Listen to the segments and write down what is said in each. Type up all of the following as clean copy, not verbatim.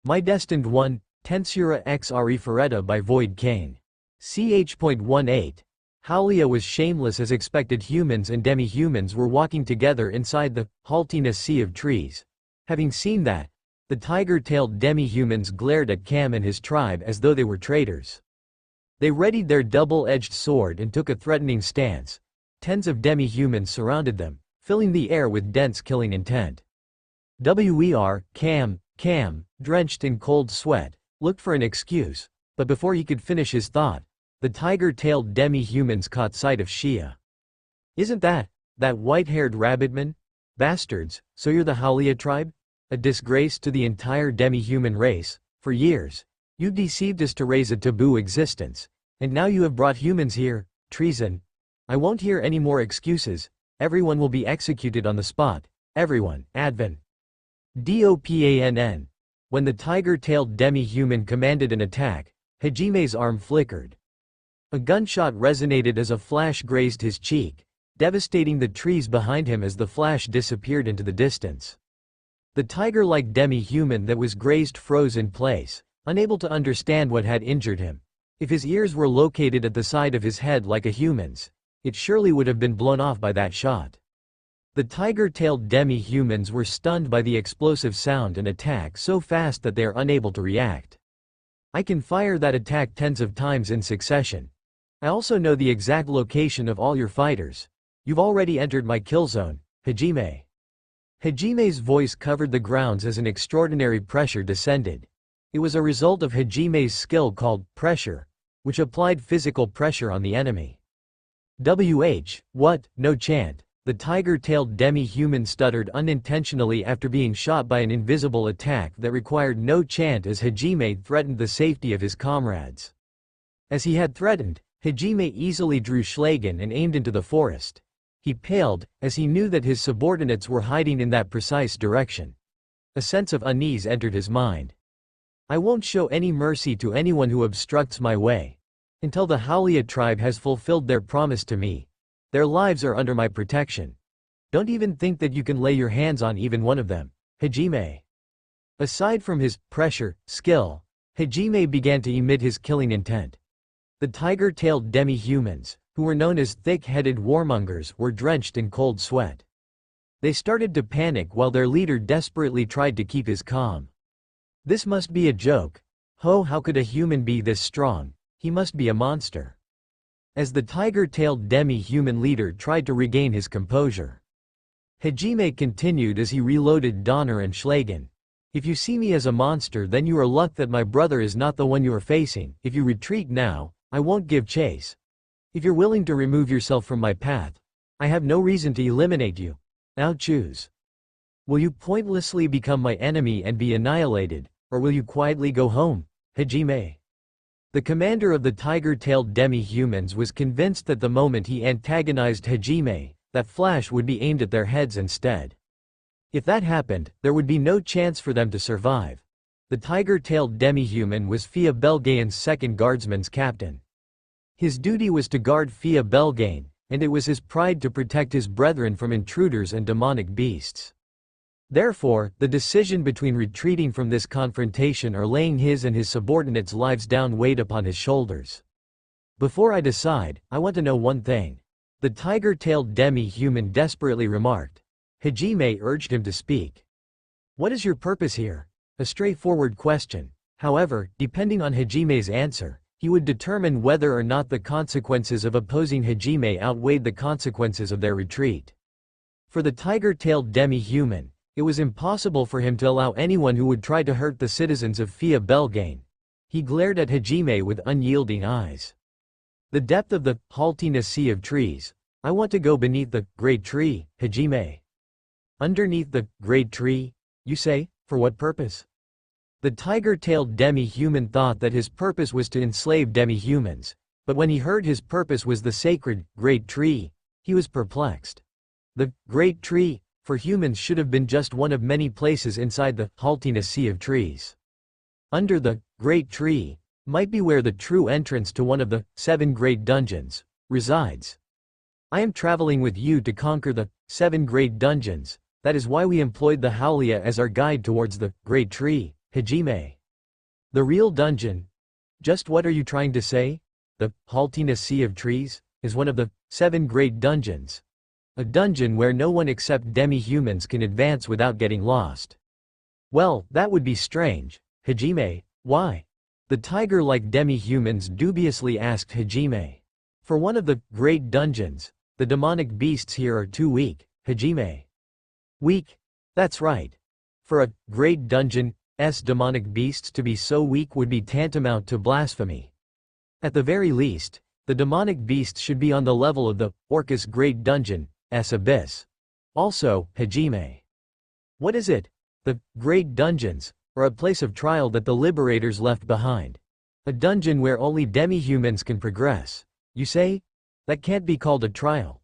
My Destined 1, Tensura x Arifureta by Void Kane. Ch.18. Howlia was shameless as expected. Humans and demi-humans were walking together inside the Haltina Sea of Trees. Having seen that, the tiger-tailed demi-humans glared at Cam and his tribe as though they were traitors. They readied their double-edged sword and took a threatening stance. Tens of demi-humans surrounded them, filling the air with dense killing intent. Cam, drenched in cold sweat, looked for an excuse, but before he could finish his thought, the tiger-tailed demi-humans caught sight of Shia. "Isn't that white-haired rabbitman? Bastards, so you're the Howlia tribe? A disgrace to the entire demi-human race. For years, you've deceived us to raise a taboo existence, and now you have brought humans here. Treason. I won't hear any more excuses. Everyone will be executed on the spot. Everyone." Advent. DOPANN. When the tiger-tailed demi-human commanded an attack, Hajime's arm flickered. A gunshot resonated as a flash grazed his cheek, devastating the trees behind him as the flash disappeared into the distance. The tiger-like demi-human that was grazed froze in place, unable to understand what had injured him. If his ears were located at the side of his head like a human's, it surely would have been blown off by that shot. The tiger-tailed demi-humans were stunned by the explosive sound and attack so fast that they are unable to react. "I can fire that attack tens of times in succession. I also know the exact location of all your fighters. You've already entered my kill zone, Hajime." Hajime's voice covered the grounds as an extraordinary pressure descended. It was a result of Hajime's skill called pressure, which applied physical pressure on the enemy. What? No chant. The tiger-tailed demi-human stuttered unintentionally after being shot by an invisible attack that required no chant as Hajime threatened the safety of his comrades. As he had threatened, Hajime easily drew Schlagen and aimed into the forest. He paled, as he knew that his subordinates were hiding in that precise direction. A sense of unease entered his mind. "I won't show any mercy to anyone who obstructs my way. Until the Howlia tribe has fulfilled their promise to me. Their lives are under my protection. Don't even think that you can lay your hands on even one of them, Hajime." Aside from his pressure skill, Hajime began to emit his killing intent. The tiger-tailed demi-humans, who were known as thick-headed warmongers, were drenched in cold sweat. They started to panic while their leader desperately tried to keep his calm. "This must be a joke. How could a human be this strong? He must be a monster." As the tiger-tailed demi-human leader tried to regain his composure, Hajime continued as he reloaded Donner and Schlagen. "If you see me as a monster, then you are lucky that my brother is not the one you are facing. If you retreat now, I won't give chase. If you're willing to remove yourself from my path, I have no reason to eliminate you. Now choose. Will you pointlessly become my enemy and be annihilated, or will you quietly go home, Hajime?" The commander of the tiger-tailed demi-humans was convinced that the moment he antagonized Hajime, that flash would be aimed at their heads instead. If that happened, there would be no chance for them to survive. The tiger-tailed demi-human was Fia Belgain's second guardsman's captain. His duty was to guard Fia Belgain, and it was his pride to protect his brethren from intruders and demonic beasts. Therefore, the decision between retreating from this confrontation or laying his and his subordinates' lives down weighed upon his shoulders. "Before I decide, I want to know one thing," the tiger-tailed demi-human desperately remarked. Hajime urged him to speak. "What is your purpose here?" A straightforward question. However, depending on Hajime's answer, he would determine whether or not the consequences of opposing Hajime outweighed the consequences of their retreat. For the tiger-tailed demi-human, it was impossible for him to allow anyone who would try to hurt the citizens of Fia Belgain. He glared at Hajime with unyielding eyes. "The depth of the Haltina Sea of Trees. I want to go beneath the great tree, Hajime." "Underneath the great tree, you say? For what purpose?" The tiger-tailed demi-human thought that his purpose was to enslave demi-humans, but when he heard his purpose was the sacred, great tree, he was perplexed. The great tree, for humans, should have been just one of many places inside the Haltina Sea of Trees. Under the great tree might be where the true entrance to one of the 7 great dungeons resides. "I am traveling with you to conquer the 7 great dungeons. That is why we employed the Howlia as our guide towards the great tree, Hajime." The real dungeon? Just what are you trying to say? The Haltiness Sea of Trees is one of the 7 great dungeons. A dungeon where no one except demi-humans can advance without getting lost. Well, that would be strange. Hajime, why? The tiger-like demi-humans dubiously asked Hajime. For one of the great dungeons, the demonic beasts here are too weak, Hajime. Weak? That's right. For a great dungeon's demonic beasts to be so weak would be tantamount to blasphemy. At the very least, the demonic beasts should be on the level of the Orcus Great Dungeon's abyss. Also, Hajime. What is it? The great dungeons, or a place of trial that the liberators left behind. A dungeon where only demi-humans can progress. You say? That can't be called a trial.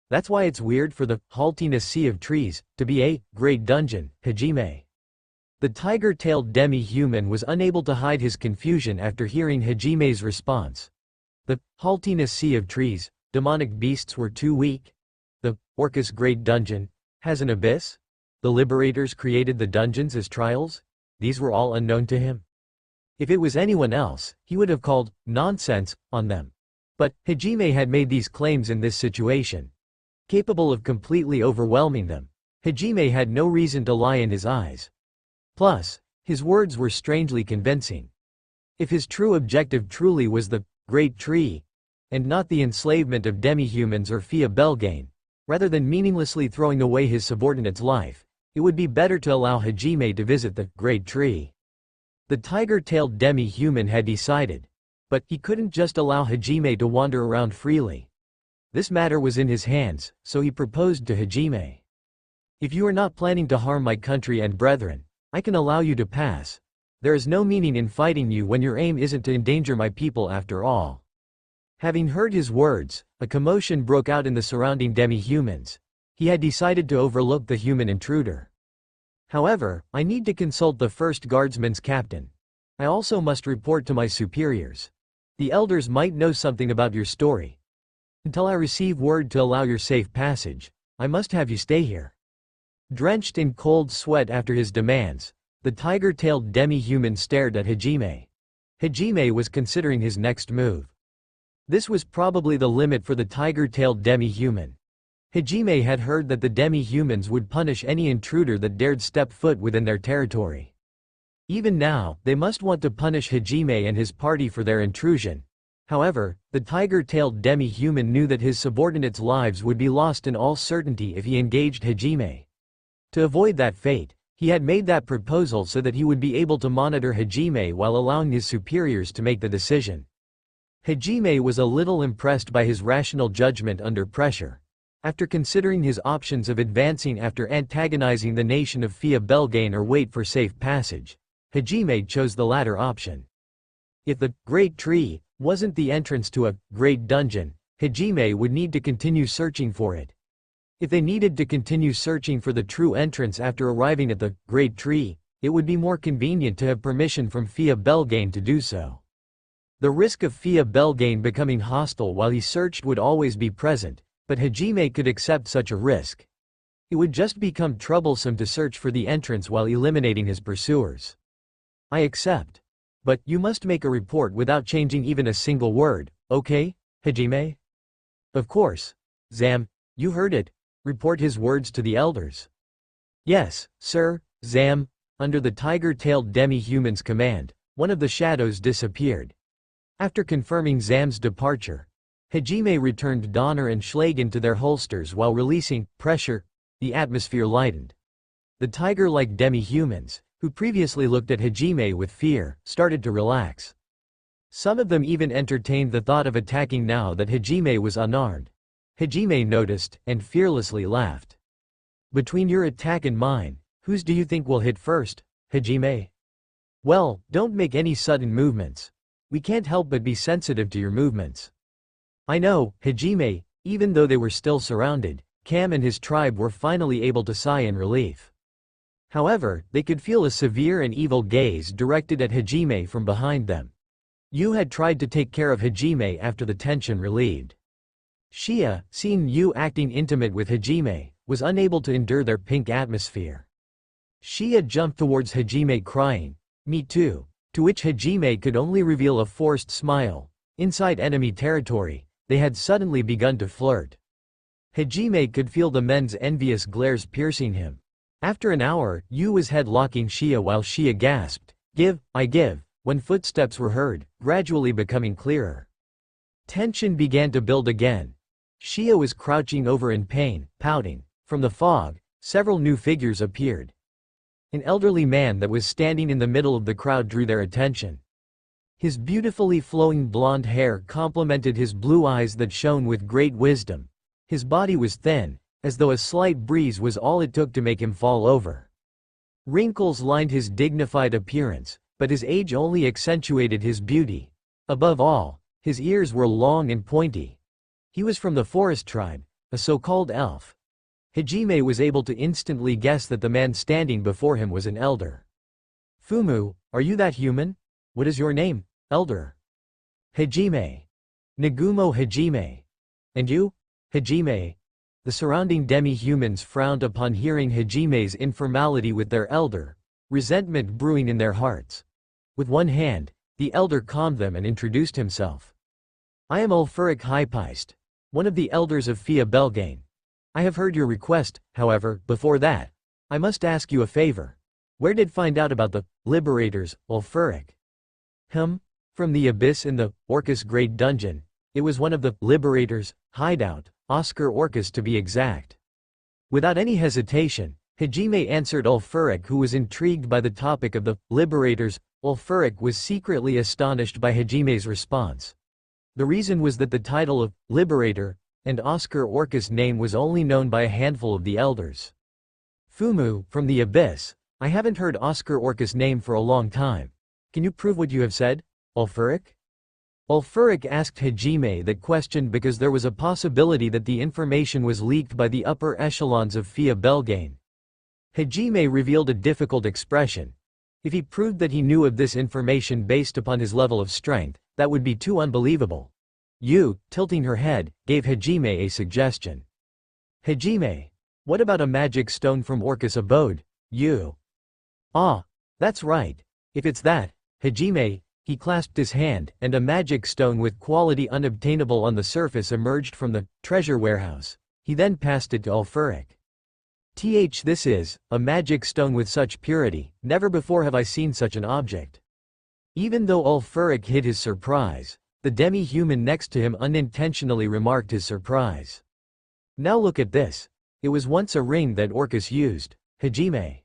That's why it's weird for the Haltiness Sea of Trees to be a great dungeon, Hajime. The tiger-tailed demi-human was unable to hide his confusion after hearing Hajime's response. The Haltiness Sea of Trees, demonic beasts were too weak. The Orcus Great Dungeon has an abyss? The liberators created the dungeons as trials? These were all unknown to him. If it was anyone else, he would have called nonsense on them. But Hajime had made these claims in this situation, capable of completely overwhelming them. Hajime had no reason to lie in his eyes. Plus, his words were strangely convincing. If his true objective truly was the Great Tree, and not the enslavement of demi-humans or Fia Belgain, rather than meaninglessly throwing away his subordinate's life, it would be better to allow Hajime to visit the Great Tree. The tiger-tailed demi-human had decided. But he couldn't just allow Hajime to wander around freely. This matter was in his hands, so he proposed to Hajime. If you are not planning to harm my country and brethren, I can allow you to pass. There is no meaning in fighting you when your aim isn't to endanger my people after all. Having heard his words, a commotion broke out in the surrounding demi-humans. He had decided to overlook the human intruder. However, I need to consult the first guardsman's captain. I also must report to my superiors. The elders might know something about your story. Until I receive word to allow your safe passage, I must have you stay here. Drenched in cold sweat after his demands, the tiger-tailed demi-human stared at Hajime. Hajime was considering his next move. This was probably the limit for the tiger-tailed demi-human. Hajime had heard that the demi-humans would punish any intruder that dared step foot within their territory. Even now, they must want to punish Hajime and his party for their intrusion. However, the tiger-tailed demi-human knew that his subordinates' lives would be lost in all certainty if he engaged Hajime. To avoid that fate, he had made that proposal so that he would be able to monitor Hajime while allowing his superiors to make the decision. Hajime was a little impressed by his rational judgment under pressure. After considering his options of advancing after antagonizing the nation of Fia Belgain or wait for safe passage, Hajime chose the latter option. If the Great Tree wasn't the entrance to a great dungeon, Hajime would need to continue searching for it. If they needed to continue searching for the true entrance after arriving at the Great Tree, it would be more convenient to have permission from Fia Belgain to do so. The risk of Fia Belgain becoming hostile while he searched would always be present, but Hajime could accept such a risk. It would just become troublesome to search for the entrance while eliminating his pursuers. I accept. But you must make a report without changing even a single word, okay, Hajime? Of course. Zam, you heard it. Report his words to the elders. Yes, sir, Zam. Under the tiger-tailed demi-human's command, one of the shadows disappeared. After confirming Zam's departure, Hajime returned Donner and Schlagen to their holsters while releasing pressure. The atmosphere lightened. The tiger-like demi-humans, who previously looked at Hajime with fear, started to relax. Some of them even entertained the thought of attacking now that Hajime was unarmed. Hajime noticed, and fearlessly laughed. Between your attack and mine, whose do you think will hit first, Hajime? Well, don't make any sudden movements. We can't help but be sensitive to your movements. I know, Hajime. Even though they were still surrounded, Cam and his tribe were finally able to sigh in relief. However, they could feel a severe and evil gaze directed at Hajime from behind them. Yu had tried to take care of Hajime after the tension relieved. Shia, seeing Yu acting intimate with Hajime, was unable to endure their pink atmosphere. Shia jumped towards Hajime crying, "Me too. to which Hajime could only reveal a forced smile. Inside enemy territory, they had suddenly begun to flirt. Hajime could feel the men's envious glares piercing him. After an hour, Yu was headlocking Shia while Shia gasped, "Give, I give," when footsteps were heard, gradually becoming clearer. Tension began to build again. Shia was crouching over in pain, pouting. From the fog, several new figures appeared. An elderly man that was standing in the middle of the crowd drew their attention. His beautifully flowing blonde hair complemented his blue eyes that shone with great wisdom. His body was thin, as though a slight breeze was all it took to make him fall over. Wrinkles lined his dignified appearance, but his age only accentuated his beauty. Above all, his ears were long and pointy. He was from the forest tribe, a so-called elf. Hajime was able to instantly guess that the man standing before him was an elder. "Fumu, are you that human? What is your name, elder?" "Hajime. Nagumo Hajime. And you, Hajime?" The surrounding demi-humans frowned upon hearing Hajime's informality with their elder, resentment brewing in their hearts. With one hand, the elder calmed them and introduced himself. "I am Ulfuric Highpeist, one of the elders of Fia Belgain. I have heard your request, however, before that, I must ask you a favor. Where did find out about the Liberators, Ulfuric?" From the abyss in the Orcus Great Dungeon. It was one of the Liberators' hideout, Oscar Orcus to be exact. Without any hesitation, Hajime answered Ulfuric, who was intrigued by the topic of the Liberators. Ulfuric was secretly astonished by Hajime's response. The reason was that the title of Liberator and Oscar Orcus name was only known by a handful of the elders. "Fumu, from the abyss, I haven't heard Oscar Orcus name for a long time. Can you prove what you have said, Ulfuric?" Ulfuric asked Hajime that question because there was a possibility that the information was leaked by the upper echelons of Fia Belgain. Hajime revealed a difficult expression. If he proved that he knew of this information based upon his level of strength, that would be too unbelievable. Yu, tilting her head, gave Hajime a suggestion. "Hajime, what about a magic stone from Orcus' abode, Yu?" "Ah, that's right. If it's that, Hajime," he clasped his hand, and a magic stone with quality unobtainable on the surface emerged from the treasure warehouse. He then passed it to Ulfuric. This is a magic stone with such purity, never before have I seen such an object." Even though Ulfuric hid his surprise, the demi-human next to him unintentionally remarked his surprise. "Now look at this. It was once a ring that Orcus used, Hajime."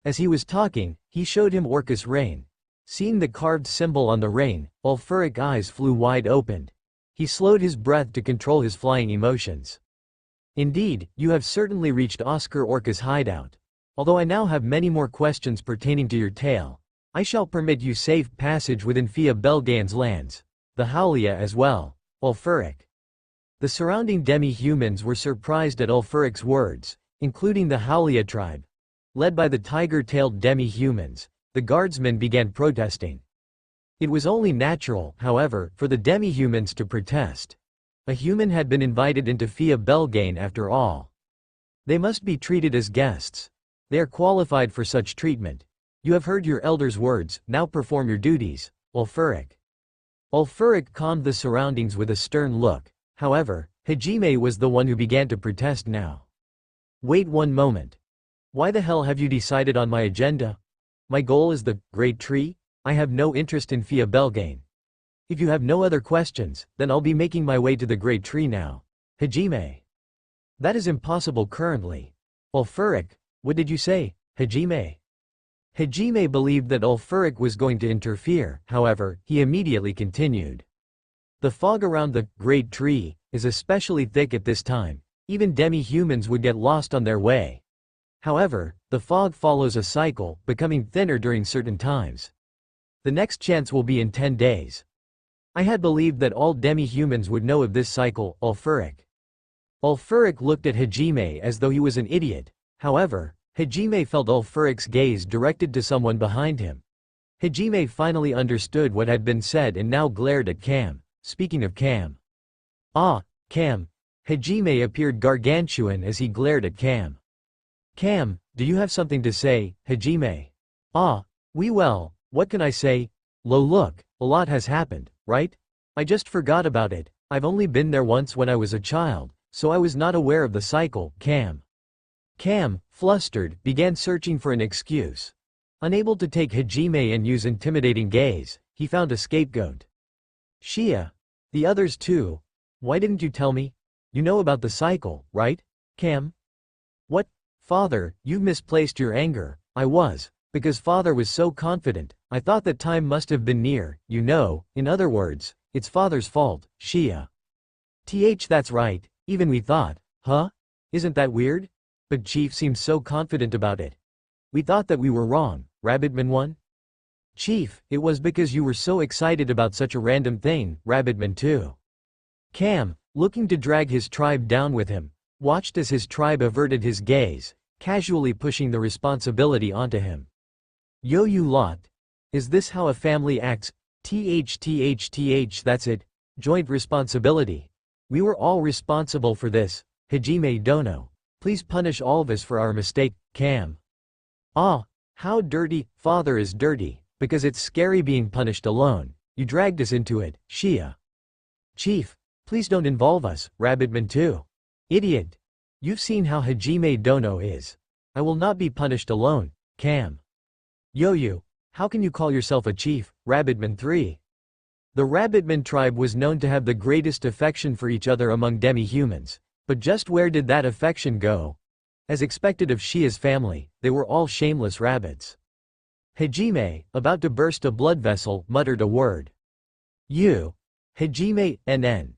As he was talking, he showed him Orcus' ring. Seeing the carved symbol on the ring, Ulfuric's eyes flew wide open. He slowed his breath to control his flying emotions. "Indeed, you have certainly reached Oscar Orcus' hideout. Although I now have many more questions pertaining to your tale, I shall permit you safe passage within Fia Belgain's lands. The Haulia as well, Ulfuric." The surrounding demi-humans were surprised at Ulfuric's words, including the Haulia tribe. Led by the tiger-tailed demi-humans, the guardsmen began protesting. It was only natural, however, for the demi-humans to protest. A human had been invited into Fia Belgain after all. They must be treated as guests. They are qualified for such treatment. "You have heard your elder's words, now perform your duties, Ulfuric." Ulfuric calmed the surroundings with a stern look. However, Hajime was the one who began to protest now. "Wait one moment. Why the hell have you decided on my agenda? My goal is the Great Tree? I have no interest in Fia Belgain. If you have no other questions, then I'll be making my way to the Great Tree now, Hajime." "That is impossible currently." "Ulfuric, what did you say, Hajime?" Hajime believed that Ulfuric was going to interfere, however, he immediately continued. "The fog around the Great Tree is especially thick at this time. Even demi-humans would get lost on their way. However, the fog follows a cycle, becoming thinner during certain times. The next chance will be in 10 days. I had believed that all demi-humans would know of this cycle, Ulfuric." Ulfuric looked at Hajime as though he was an idiot. However, Hajime felt Ulfuric's gaze directed to someone behind him. Hajime finally understood what had been said and now glared at Cam. Speaking of Cam. "Ah, Cam." Hajime appeared gargantuan as he glared at Cam. "Cam, do you have something to say, Hajime?" "Ah, well, What can I say? Look, a lot has happened, right? I just forgot about it. I've only been there once when I was a child, so I was not aware of the cycle. Cam, flustered, began searching for an excuse. Unable to take Hajime and Yu's intimidating gaze, he found a scapegoat. Shia. The others too. Why didn't you tell me? You know about the cycle, right? Cam? What? Father, you've misplaced your anger. I was. Because father was so confident, I thought that time must have been near, you know, in other words, it's father's fault, Shia. That's right, even we thought, huh? Isn't that weird? But Chief seems so confident about it. We thought that we were wrong, Rabbitman 1? Chief, it was because you were so excited about such a random thing, Rabbitman 2. Cam, looking to drag his tribe down with him, watched as his tribe averted his gaze, casually pushing the responsibility onto him. Yo you lot. Is this how a family acts? That's it. Joint responsibility. We were all responsible for this. Hajime Dono. Please punish all of us for our mistake, Cam. Ah, how dirty. Father is dirty, because it's scary being punished alone. You dragged us into it, Shia. Chief, please don't involve us, Rabbitman 2. Idiot. You've seen how Hajime Dono is. I will not be punished alone, Cam. You, how can you call yourself a chief, Rabbitman 3? The Rabbitman tribe was known to have the greatest affection for each other among demi-humans, but just where did that affection go? As expected of Shia's family, they were all shameless rabbits. Hajime, about to burst a blood vessel, muttered a word. You. Hajime, NN.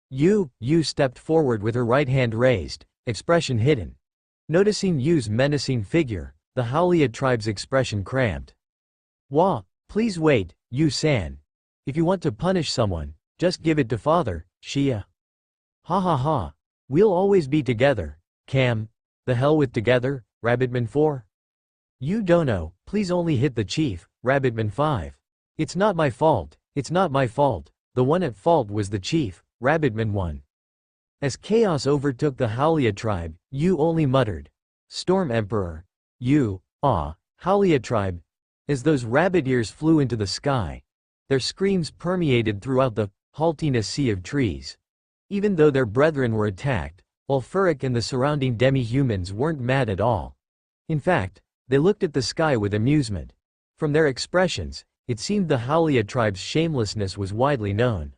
You stepped forward with her right hand raised, expression hidden. Noticing Yu's menacing figure, the Howlia tribe's expression cramped. Wah, please wait, Yu-san. If you want to punish someone, just give it to father, Shia. Ha ha ha. We'll always be together, Cam. The hell with together, Rabbitman 4? You don't know, please only hit the chief, Rabbitman 5. It's not my fault, the one at fault was the chief, Rabbitman 1. As chaos overtook the Howlia tribe, Yu only muttered. Storm Emperor. Howlia tribe. As those rabbit ears flew into the sky, their screams permeated throughout the haltiness sea of trees. Even though their brethren were attacked, Ulfuric and the surrounding demi-humans weren't mad at all. In fact, they looked at the sky with amusement. From their expressions, it seemed the Howlia tribe's shamelessness was widely known.